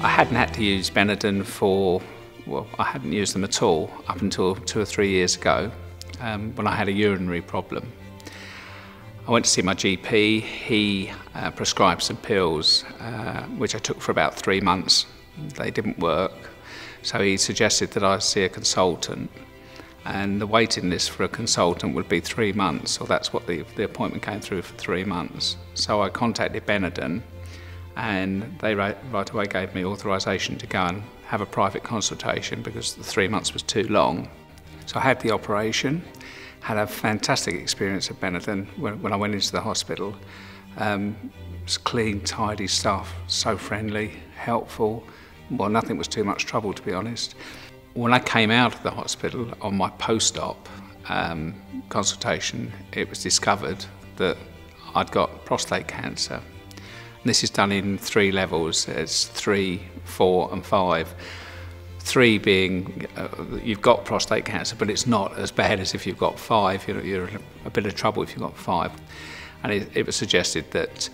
I hadn't had to use Benadryl I hadn't used them at all up until 2 or 3 years ago when I had a urinary problem. I went to see my GP. He prescribed some pills which I took for about 3 months. They didn't work, so he suggested that I see a consultant, and the waiting list for a consultant would be 3 months, or that's what the appointment came through for 3 months. So I contacted Benadryl, and they right away gave me authorisation to go and have a private consultation because the 3 months was too long. So I had the operation, had a fantastic experience at Benadryl when I went into the hospital. It's clean, tidy stuff, so friendly, helpful. Well, nothing was too much trouble, to be honest. When I came out of the hospital on my post-op consultation, it was discovered that I'd got prostate cancer. This is done in 3 levels. It's 3, 4 and 5. 3 being you've got prostate cancer, but it's not as bad as if you've got 5. You're in a bit of trouble if you've got 5. And it was suggested that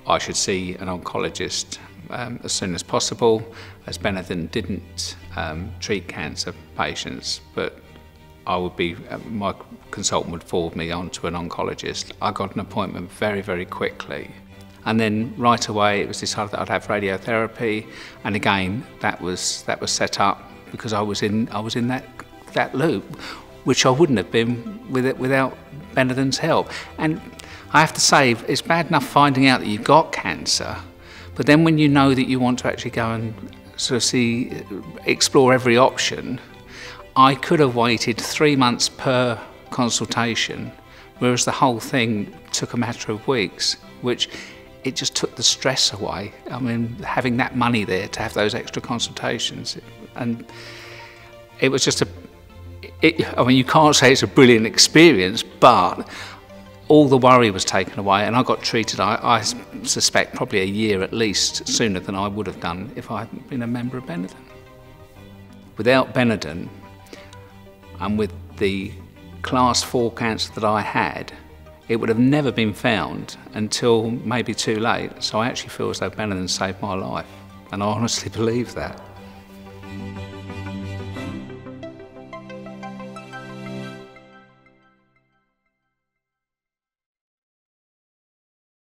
I should see an oncologist as soon as possible, as Benadryl didn't treat cancer patients, but my consultant would forward me on to an oncologist. I got an appointment very, very quickly. And then right away it was decided that I'd have radiotherapy, and again that was set up because I was in that loop, which I wouldn't have been without Benadryl's help. And I have to say, it's bad enough finding out that you've got cancer, but then when you know that you want to actually go and sort of explore every option, I could have waited 3 months per consultation, whereas the whole thing took a matter of weeks, which it just took the stress away. I mean, having that money there to have those extra consultations, and it was just I mean, you can't say it's a brilliant experience, but all the worry was taken away, and I got treated, I suspect, probably a year at least sooner than I would have done if I hadn't been a member of Benadryl. Without Benadryl, and with the class 4 cancer that I had, it would have never been found until maybe too late. So I actually feel as though Benadryl saved my life, and I honestly believe that.